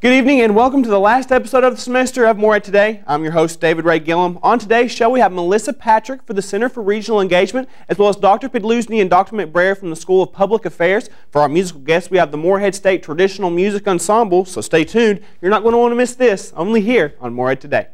Good evening and welcome to the last episode of the semester of Morehead Today. I'm your host, David Ray Gillum. On today's show, we have Melissa Patrick for the Center for Regional Engagement, as well as Dr. Pedluzny and Dr. McBrayer from the School of Public Affairs. For our musical guests, we have the Morehead State Traditional Music Ensemble, so stay tuned. You're not going to want to miss this, only here on Morehead Today.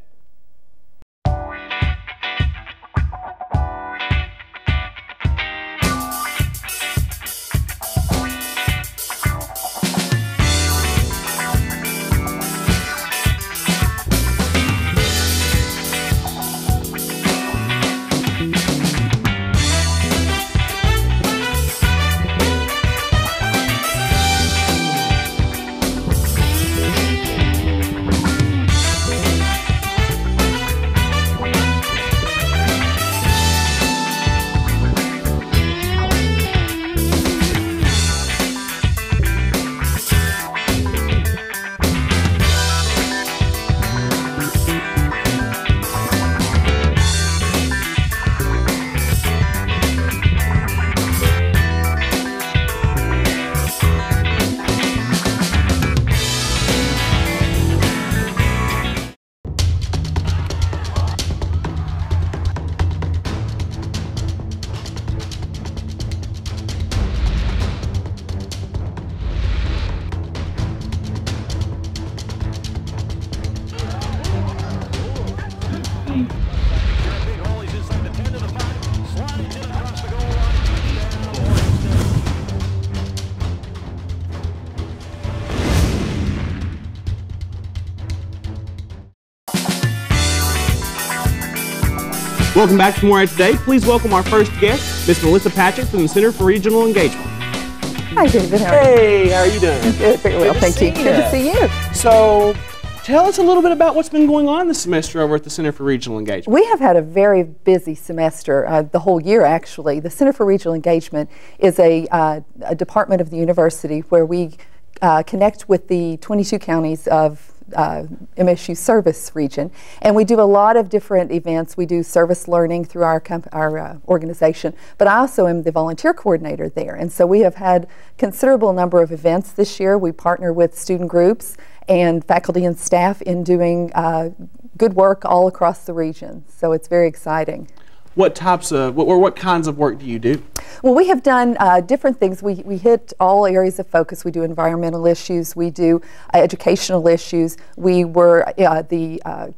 Welcome back to Morehead Today. Please welcome our first guest, Miss Melissa Patrick from the Center for Regional Engagement. Hi, David. How are you? Hey, how are you doing? Good, very well, thank you. Good to see you. So, tell us a little bit about what's been going on this semester over at the Center for Regional Engagement. We have had a very busy semester, the whole year actually. The Center for Regional Engagement is a department of the university where we connect with the 22 counties of MSU service region, and we do a lot of different events. We do service learning through our organization, but I also am the volunteer coordinator there, and so we have had considerable number of events this year. We partner with student groups and faculty and staff in doing good work all across the region, so it's very exciting. What types of, what kinds of work do you do? Well, we have done different things. We hit all areas of focus. We do environmental issues. We do educational issues. We were the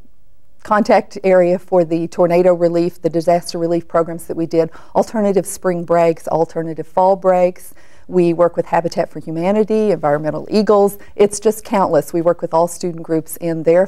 contact area for the tornado relief, the disaster relief programs that we did, alternative spring breaks, alternative fall breaks. We work with Habitat for Humanity, Environmental Eagles. It's just countless. We work with all student groups in their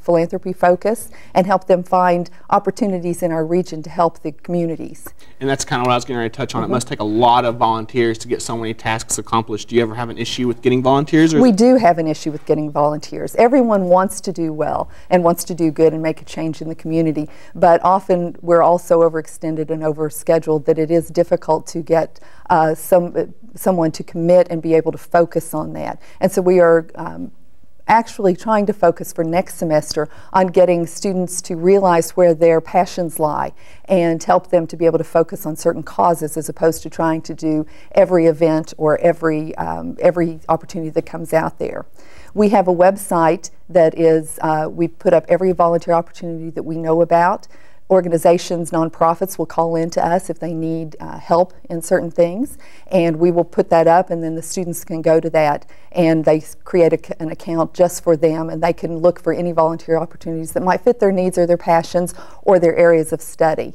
philanthropy focus and help them find opportunities in our region to help the communities. And that's kind of what I was getting ready to touch on. It must take a lot of volunteers to get so many tasks accomplished. Do you ever have an issue with getting volunteers? We do have an issue with getting volunteers. Everyone wants to do well and wants to do good and make a change in the community, but often we're also overextended and overscheduled that it is difficult to get someone to commit and be able to focus on that. And so we are actually trying to focus for next semester on getting students to realize where their passions lie and help them to be able to focus on certain causes as opposed to trying to do every event or every opportunity that comes out there. We have a website that is, we put up every volunteer opportunity that we know about. Organizations, nonprofits will call in to us if they need help in certain things, and we will put that up, and then the students can go to that and they create an account just for them, and they can look for any volunteer opportunities that might fit their needs or their passions or their areas of study.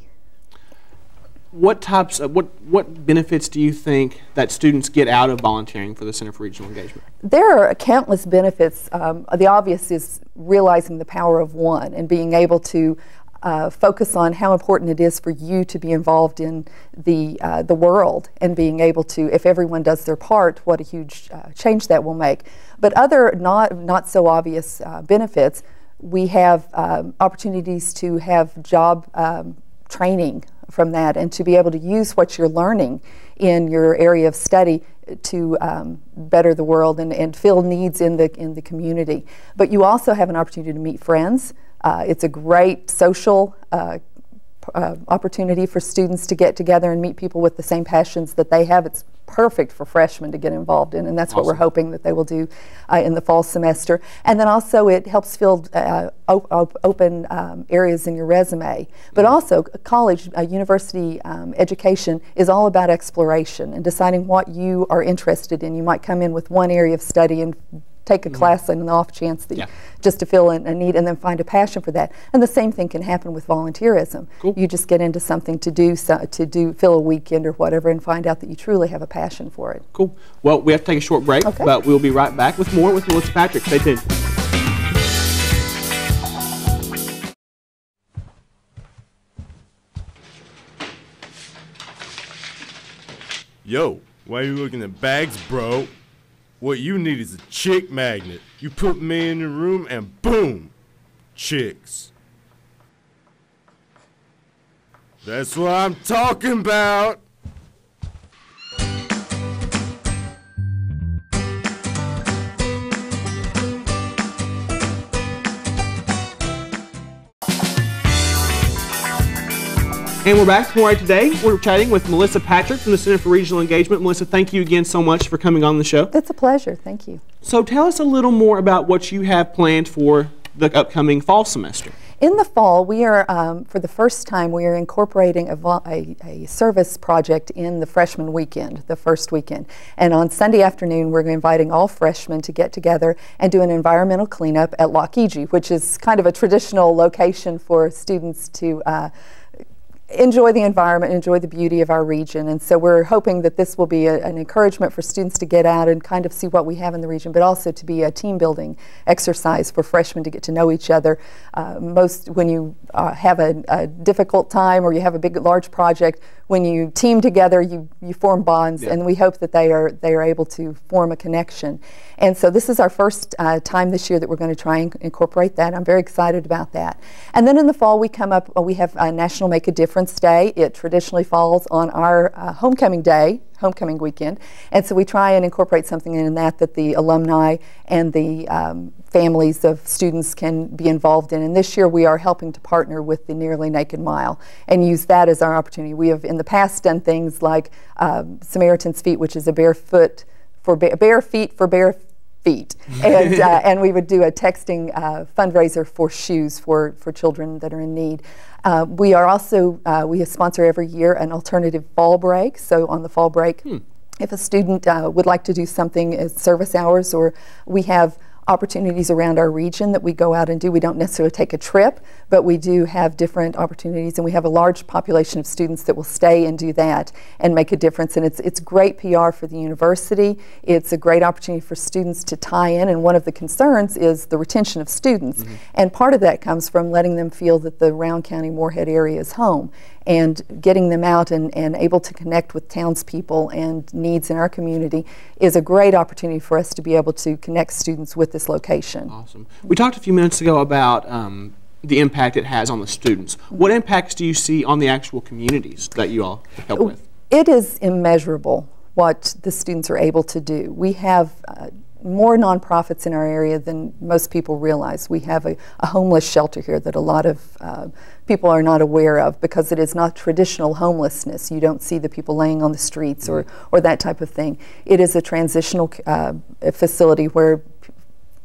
What types of, what benefits do you think that students get out of volunteering for the Center for Regional Engagement? There are countless benefits. The obvious is realizing the power of one and being able to focus on how important it is for you to be involved in the world and being able to, if everyone does their part, what a huge change that will make. But other not so obvious benefits, we have opportunities to have job training from that and to be able to use what you're learning in your area of study to better the world and fill needs in the community. But you also have an opportunity to meet friends. It's a great social opportunity for students to get together and meet people with the same passions that they have. It's perfect for freshmen to get involved in, and that's what we're hoping that they will do in the fall semester. And then also it helps fill open areas in your resume. But also college, university education is all about exploration and deciding what you are interested in. You might come in with one area of study and take a class on the off chance that just to fill in a need, and then find a passion for that. And the same thing can happen with volunteerism. Cool. You just get into something to do, fill a weekend or whatever, and find out that you truly have a passion for it. Cool. Well, we have to take a short break, but we'll be right back with more with Melissa Patrick. Stay tuned. Yo, why are you looking at bags, bro? What you need is a chick magnet. You put me in the room and boom, chicks. That's what I'm talking about. And we're back to Morehead Today. We're chatting with Melissa Patrick from the Center for Regional Engagement. Melissa, thank you again so much for coming on the show. It's a pleasure. Thank you. So tell us a little more about what you have planned for the upcoming fall semester. In the fall, we are, for the first time, we are incorporating a service project in the freshman weekend, the first weekend. And on Sunday afternoon, we're inviting all freshmen to get together and do an environmental cleanup at Lockheed, which is kind of a traditional location for students to enjoy the environment, enjoy the beauty of our region. And so we're hoping that this will be an encouragement for students to get out and kind of see what we have in the region, but also to be a team building exercise for freshmen to get to know each other. When you have a difficult time or you have a large project, when you team together, you form bonds, and we hope that they are able to form a connection. And so this is our first time this year that we're going to try and incorporate that. I'm very excited about that. And then in the fall, we have National Make a Difference Day. It traditionally falls on our homecoming weekend, and so we try and incorporate something in that the alumni and the families of students can be involved in. And this year we are helping to partner with the Nearly Naked Mile and use that as our opportunity. We have in the past done things like Samaritan's Feet, which is a bare feet for bare feet, and and we would do a texting fundraiser for shoes for children that are in need. We are also we sponsor every year an alternative fall break. So on the fall break, if a student would like to do something as service hours, or we have opportunities around our region that we go out and do. We don't necessarily take a trip, but we do have different opportunities, and we have a large population of students that will stay and do that and make a difference. And it's great PR for the university. It's a great opportunity for students to tie in, and one of the concerns is the retention of students. And part of that comes from letting them feel that the Round County Morehead area is home, and getting them out and able to connect with townspeople and needs in our community is a great opportunity for us to be able to connect students with this location. Awesome. We talked a few minutes ago about the impact it has on the students. What impacts do you see on the actual communities that you all help with? It is immeasurable what the students are able to do. We have more nonprofits in our area than most people realize. We have a homeless shelter here that a lot of people are not aware of, because it is not traditional homelessness. You don't see the people laying on the streets or that type of thing. It is a transitional facility where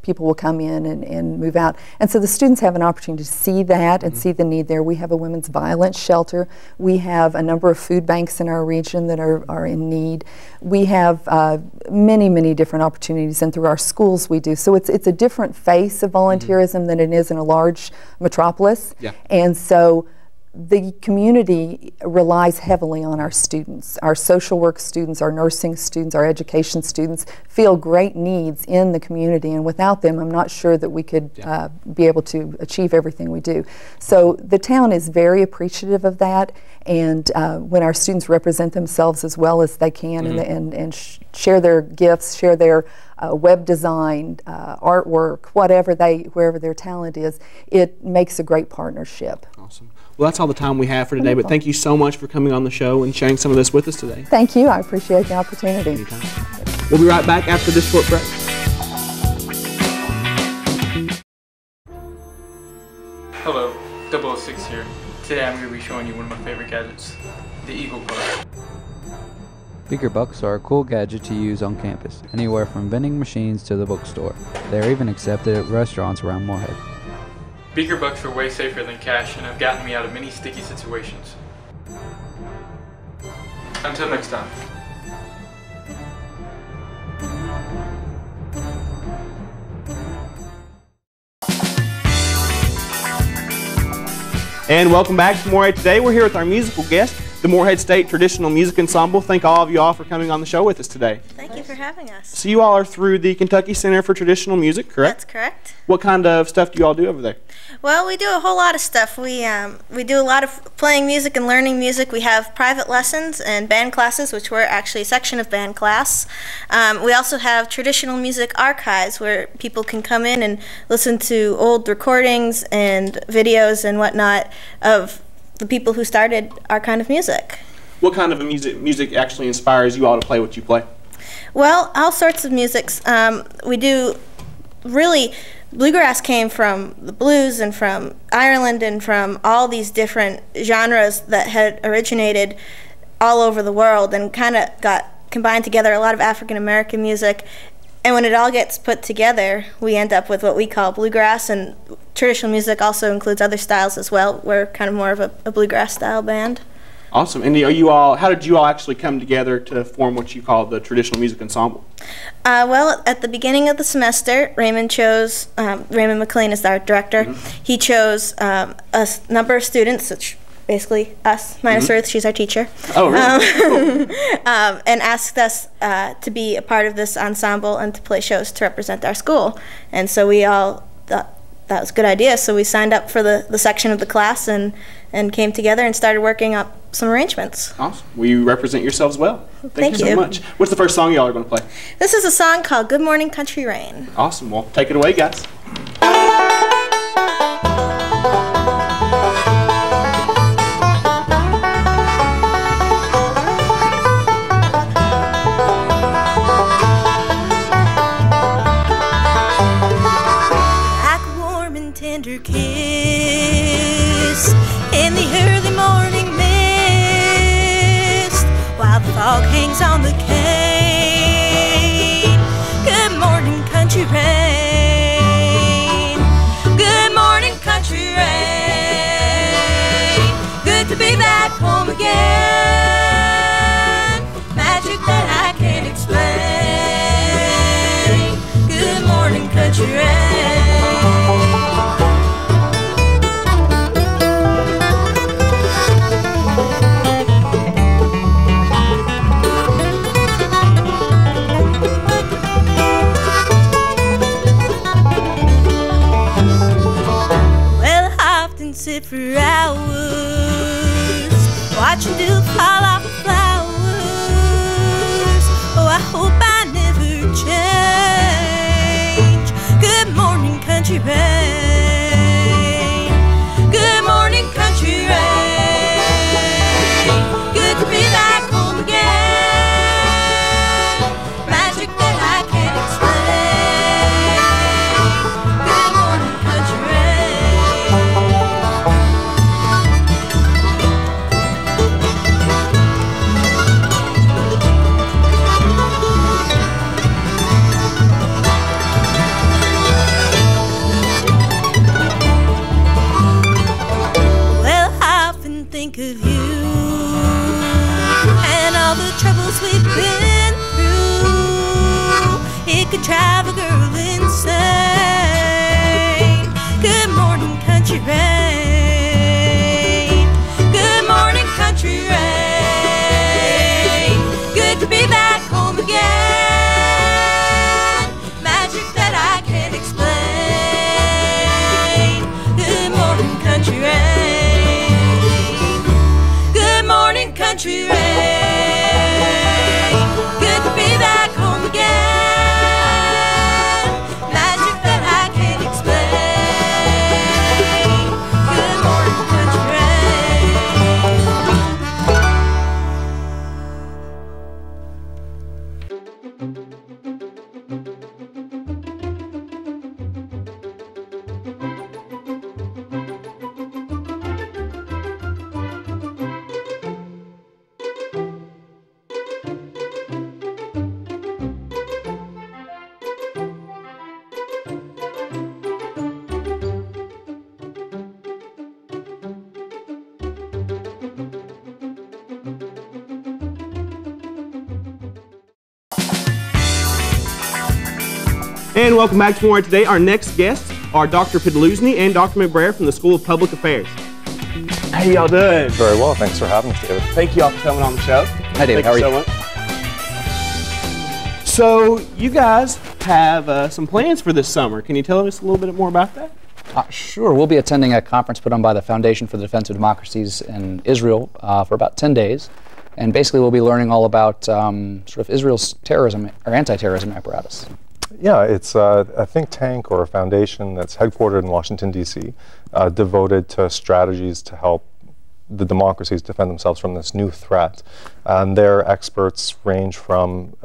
people will come in and move out. And so the students have an opportunity to see that and see the need there. We have a women's violence shelter. We have a number of food banks in our region that are in need. We have many, many different opportunities, and through our schools we do. So it's a different face of volunteerism than it is in a large metropolis. And so the community relies heavily on our students. Our social work students, our nursing students, our education students feel great needs in the community, and without them I'm not sure that we could be able to achieve everything we do. So the town is very appreciative of that, and when our students represent themselves as well as they can and share their gifts, share their web design, artwork, wherever their talent is, it makes a great partnership. Awesome. Well, that's all the time we have for today, but thank you so much for coming on the show and sharing some of this with us today. Thank you. I appreciate the opportunity. Anytime. We'll be right back after this short break. Hello, 006 here. Today I'm going to be showing you one of my favorite gadgets, the Eagle Club. Beaker bucks are a cool gadget to use on campus, anywhere from vending machines to the bookstore. They are even accepted at restaurants around Morehead. Beaker bucks are way safer than cash and have gotten me out of many sticky situations. Until next time. And welcome back to Morehead Today. We're here with our musical guest, the Morehead State Traditional Music Ensemble. Thank all of you all for coming on the show with us today. Thank you for having us. So you all are through the Kentucky Center for Traditional Music, correct? That's correct. What kind of stuff do you all do over there? Well, we do a whole lot of stuff. We do a lot of playing music and learning music. We have private lessons and band classes, which we're actually a section of band class. We also have traditional music archives where people can come in and listen to old recordings and videos and whatnot of the people who started our kind of music. What kind of music actually inspires you all to play what you play? Well, all sorts of musics. We do really, bluegrass came from the blues and from Ireland and from all these different genres that had originated all over the world and kind of got combined together, a lot of African American music. And when it all gets put together, we end up with what we call bluegrass, and traditional music also includes other styles as well. We're kind of more of a bluegrass style band. Awesome. And are you all, how did you all actually come together to form what you call the Traditional Music Ensemble? Well, at the beginning of the semester, Raymond McLean is our director. Mm-hmm. He chose a number of students, which basically us, minus Ruth, she's our teacher. Oh, really? And asked us to be a part of this ensemble and to play shows to represent our school. And so we all thought that was a good idea, so we signed up for the section of the class and came together and started working up some arrangements. Awesome. Well, you represent yourselves well. Thank you so much. What's the first song y'all are going to play? This is a song called Good Morning Country Rain. Awesome. Well, take it away, guys. Like a warm and tender kiss in the early morning mist, while the fog hangs on the cane. Good morning, country rain. Good morning, country rain. Good to be back home again. Magic that I can't explain. Good morning, country rain. Sit for hours, watching dew fall off the flowers. Oh, I hope I never change. Good morning, country rain. Good morning, country rain. Good to be back home again. Magic that I can't explain. Good morning, country rain. And welcome back to Morehead Today. Our next guests are Dr. Pedluzny and Dr. McBrayer from the School of Public Affairs. How y'all doing? Very well. Thanks for having us, David. Thank you all for coming on the show. Hi, David. How are you? So you guys have some plans for this summer. Can you tell us a little bit more about that? Sure. We'll be attending a conference put on by the Foundation for the Defense of Democracies in Israel for about 10 days. And basically we'll be learning all about sort of Israel's terrorism or anti-terrorism apparatus. Yeah, it's a think tank or a foundation that's headquartered in Washington, D.C., devoted to strategies to help the democracies defend themselves from this new threat. And their experts range from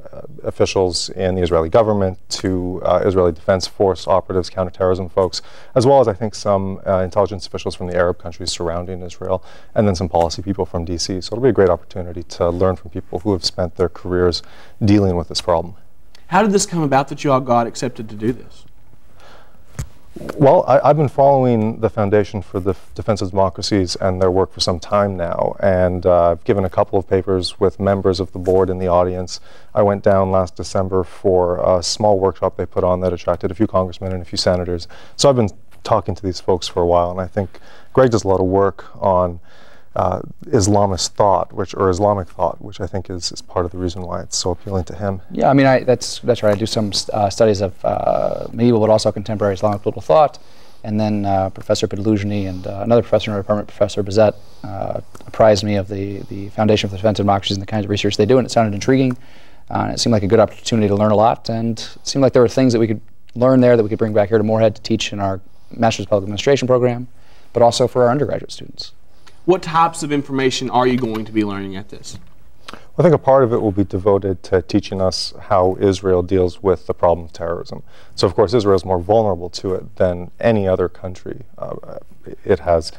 officials in the Israeli government to Israeli Defense Force operatives, counterterrorism folks, as well as I think some intelligence officials from the Arab countries surrounding Israel, and then some policy people from D.C. So it'll be a great opportunity to learn from people who have spent their careers dealing with this problem. How did this come about that you all got accepted to do this? Well, I've been following the Foundation for the Defense of Democracies and their work for some time now, and I've given a couple of papers with members of the board in the audience. I went down last December for a small workshop they put on that attracted a few congressmen and a few senators. So I've been talking to these folks for a while, and I think Greg does a lot of work on Islamist thought, or Islamic thought, which I think is part of the reason why it's so appealing to him. Yeah, I mean, that's right. I do some studies of medieval, but also contemporary Islamic political thought. And then Professor Pedluzny and another professor in our department, Professor Bazette, apprised me of the Foundation for the Defense of Democracies and the kinds of research they do, and it sounded intriguing. It seemed like a good opportunity to learn a lot, and it seemed like there were things that we could learn there that we could bring back here to Morehead to teach in our Master's of Public Administration program, but also for our undergraduate students. What types of information are you going to be learning at this? I think a part of it will be devoted to teaching us how Israel deals with the problem of terrorism. So, of course, Israel is more vulnerable to it than any other country. It has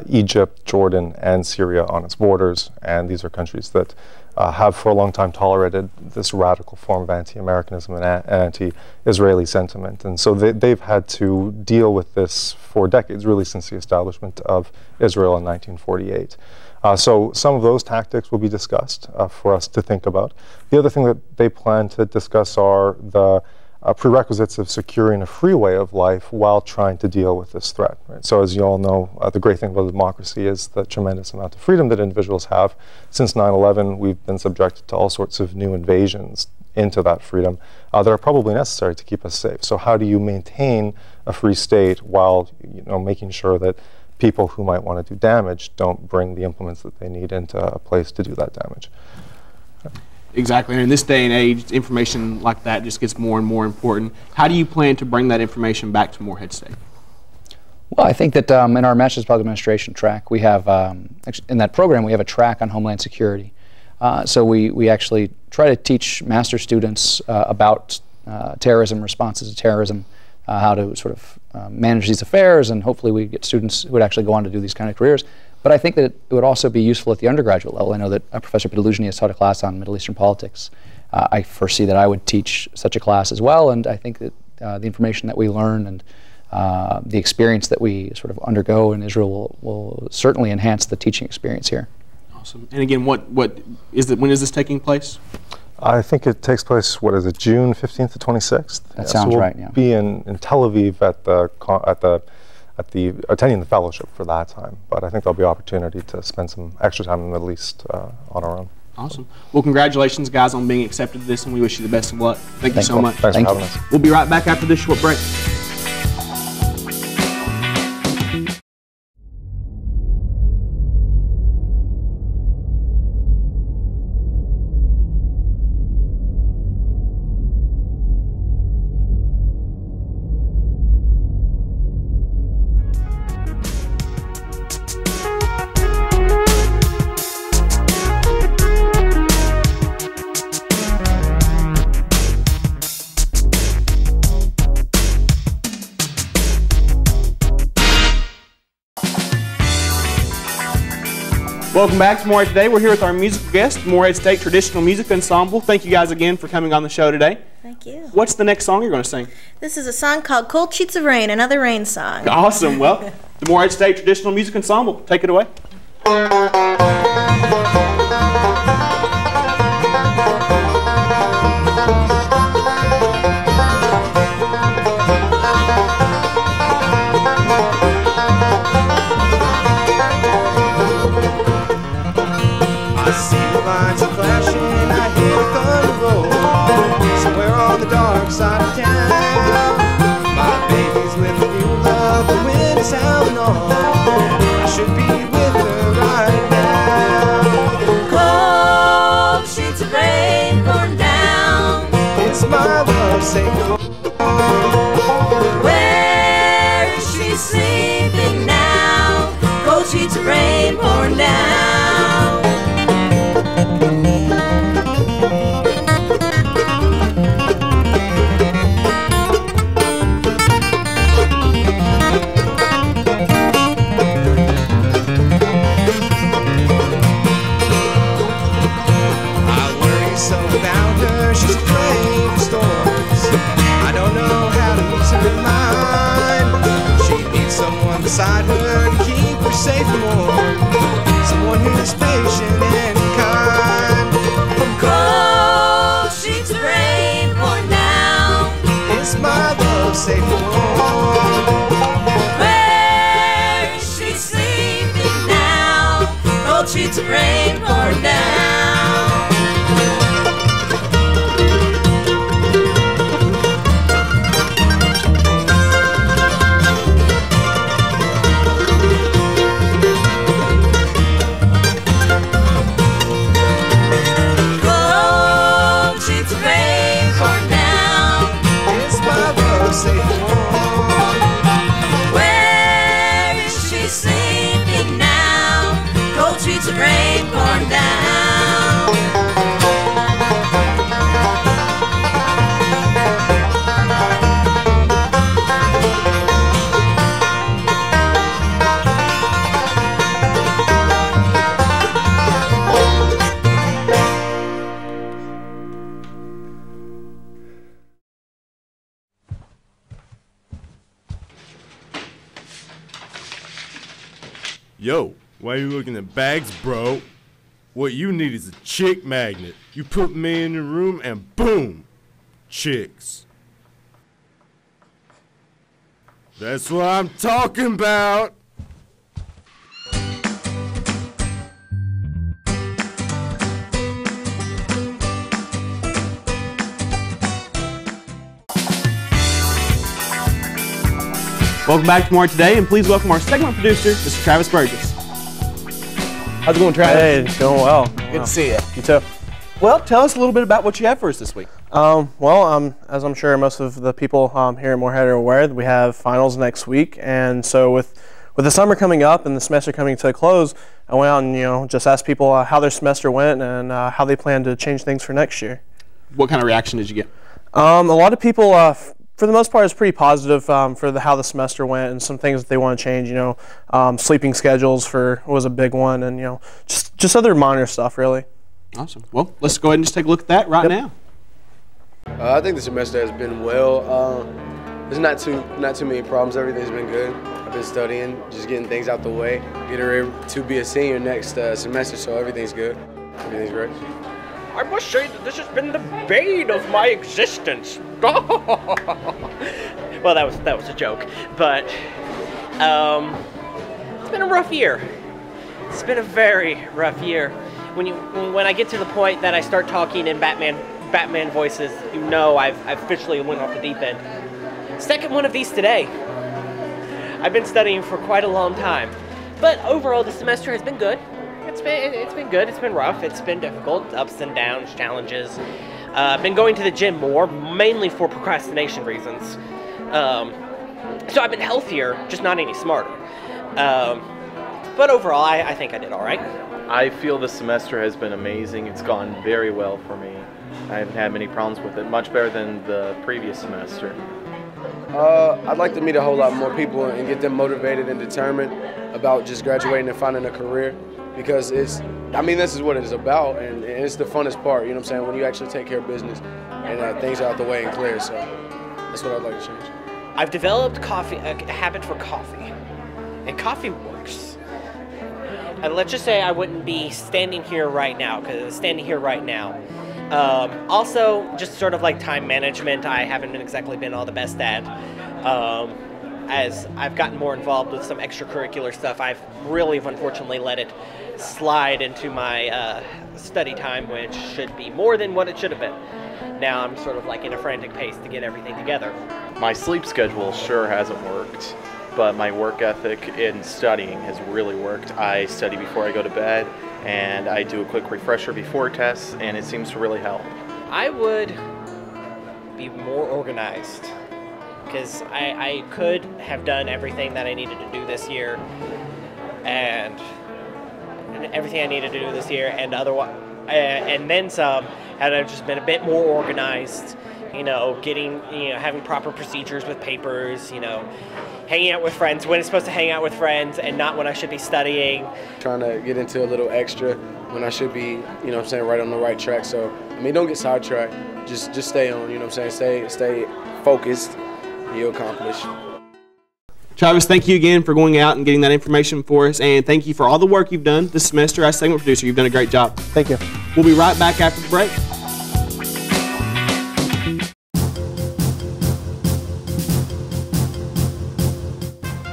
Egypt, Jordan, and Syria on its borders, and these are countries that have for a long time tolerated this radical form of anti-Americanism and anti-Israeli sentiment. And so they've had to deal with this for decades, really since the establishment of Israel in 1948. So some of those tactics will be discussed for us to think about. The other thing that they plan to discuss are the prerequisites of securing a free way of life while trying to deal with this threat. Right? So as you all know, the great thing about democracy is the tremendous amount of freedom that individuals have. Since 9/11, we've been subjected to all sorts of new invasions into that freedom that are probably necessary to keep us safe. So how do you maintain a free state while making sure that people who might want to do damage don't bring the implements that they need into a place to do that damage? Exactly, and in this day and age, information like that just gets more and more important. How do you plan to bring that information back to Morehead State? Well, I think that in our Master's of Public Administration track, we have, in that program, we have a track on Homeland Security. So we actually try to teach master students about terrorism, responses to terrorism, how to sort of manage these affairs, and hopefully we get students who would actually go on to do these kind of careers. But I think that it would also be useful at the undergraduate level. I know that Professor Pedluzny has taught a class on Middle Eastern politics. I foresee that I would teach such a class as well, and I think that the information that we learn and the experience that we sort of undergo in Israel will certainly enhance the teaching experience here. Awesome. And again, when is this taking place? I think it takes place, June 15th to 26th? That sounds right, yeah. We'll be in Tel Aviv attending the fellowship for that time, but I think there'll be opportunity to spend some extra time in the Middle East on our own. Awesome. Well, congratulations, guys, on being accepted to this, and we wish you the best of luck. Thank you so much. Thanks for having us. We'll be right back after this short break. Welcome back to Morehead Today. We're here with our musical guest, Morehead State Traditional Music Ensemble. Thank you guys again for coming on the show today. Thank you. What's the next song you're going to sing? This is a song called Cold Sheets of Rain, another rain song. Awesome. Well, the Morehead State Traditional Music Ensemble, take it away. sound on. I should be with her right now. Cold sheets of rain pouring down. It's my love safe. Where is she sleeping now? Cold sheets of rain pouring down. She's afraid of storms. I don't know how to use her mind. She needs someone beside her to keep her safe and warm. Someone who's patient and kind. Cold sheets of rain pouring down. It's my love safe and warm. Where is she sleeping now? Cold sheets of rain pouring down. Where is she sleeping now? Cold sheets of rain pouring down. Yo, why you looking at bags, bro? What you need is a chick magnet. You put me in the room and boom, chicks. That's what I'm talking about. Welcome back to Morehead Today, and please welcome our segment producer, Mr. Travis Burgess. How's it going, Travis? Hey, it's going well. Good to see you. You too. Well, tell us a little bit about what you have for us this week. As I'm sure most of the people here at Morehead are aware, we have finals next week, and so with the summer coming up and the semester coming to a close, I went out and just asked people how their semester went and how they plan to change things for next year. What kind of reaction did you get? A lot of people, for the most part, it's pretty positive for how the semester went and some things that they want to change. Sleeping schedules was a big one, and just other minor stuff really. Awesome. Well, let's go ahead and just take a look at that right now. I think the semester has been well. There's not too many problems. Everything's been good. I've been studying, just getting things out the way, getting ready to be a senior next semester, so everything's good. Everything's great. I must say that this has been the bane of my existence. Well, that was a joke, but it's been a rough year. It's been a very rough year. When I get to the point that I start talking in Batman voices, I've officially went off the deep end. Second one of these today. I've been studying for quite a long time, but overall the semester has been good. It's been good. It's been rough. It's been difficult. Ups and downs, challenges. Been going to the gym more, mainly for procrastination reasons. So I've been healthier, just not any smarter. But overall, I think I did all right. I feel the semester has been amazing. It's gone very well for me. I haven't had many problems with it, much better than the previous semester. I'd like to meet a whole lot more people and get them motivated and determined about just graduating and finding a career, because this is what it is about, and it's the funnest part, you know what I'm saying, when you actually take care of business and things are out the way and clear, so that's what I'd like to change. I've developed a habit for coffee, and coffee works. And let's just say I wouldn't be standing here right now, also, just sort of like time management, I haven't exactly been all the best at. As I've gotten more involved with some extracurricular stuff, I've really, unfortunately, let it slide into my study time, which should be more than what it should have been. Now I'm sort of like in a frantic pace to get everything together. My sleep schedule sure hasn't worked, but my work ethic in studying has really worked. I study before I go to bed, and I do a quick refresher before tests, and it seems to really help. I would be more organized, because I could have done everything that I needed to do this year, and everything I needed to do this year, and otherwise, and then some, had I just been a bit more organized. You know, having proper procedures with papers, hanging out with friends when it's supposed to hang out with friends and not when I should be studying. Trying to get into a little extra when I should be, right on the right track. So, don't get sidetracked. Just stay on, stay focused, and you'll accomplish. Travis, thank you again for going out and getting that information for us, and thank you for all the work you've done this semester as segment producer. You've done a great job. Thank you. We'll be right back after the break.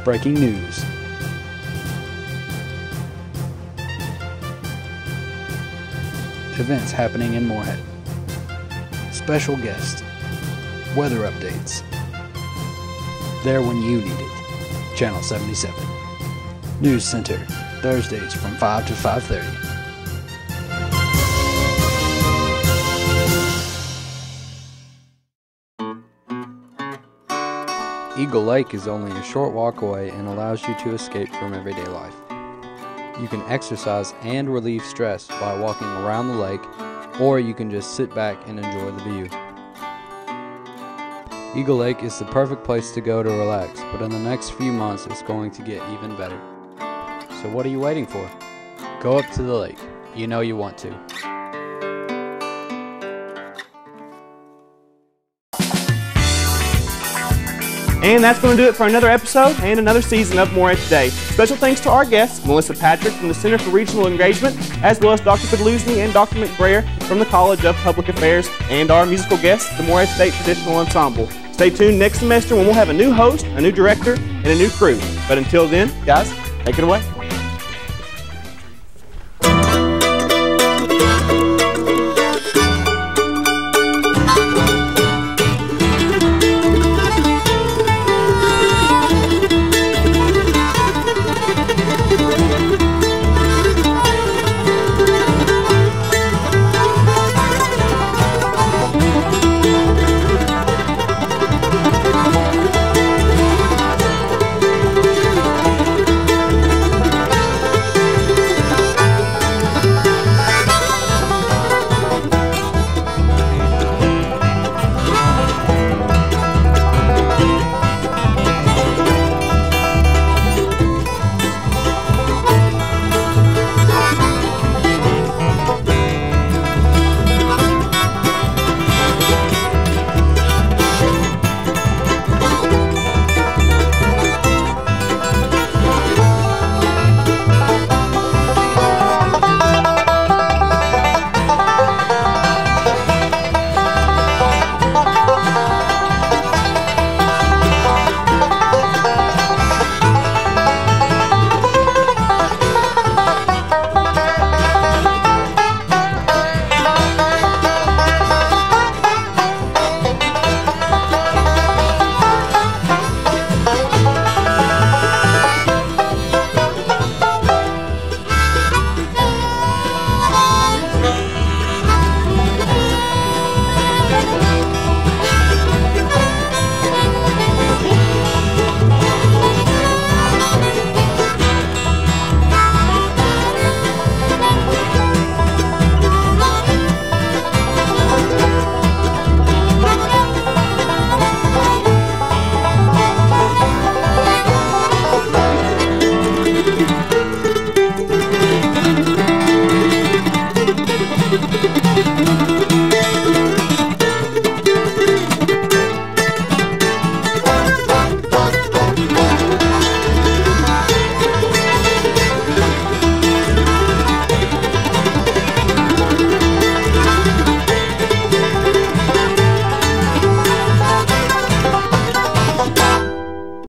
Breaking news. Events happening in Morehead. Special guest. Weather updates. There when you need it. Channel 77. News Center. Thursdays from 5 to 5:30. Eagle Lake is only a short walk away and allows you to escape from everyday life. You can exercise and relieve stress by walking around the lake, or you can just sit back and enjoy the view. Eagle Lake is the perfect place to go to relax, but in the next few months it's going to get even better. So what are you waiting for? Go up to the lake. You know you want to. And that's going to do it for another episode and another season of Morehead Today. Special thanks to our guests, Melissa Patrick from the Center for Regional Engagement, as well as Dr. Pedluzny and Dr. McBrayer from the College of Public Affairs, and our musical guests, the Morehead State Traditional Ensemble. Stay tuned next semester when we'll have a new host, a new director, and a new crew. But until then, guys, take it away.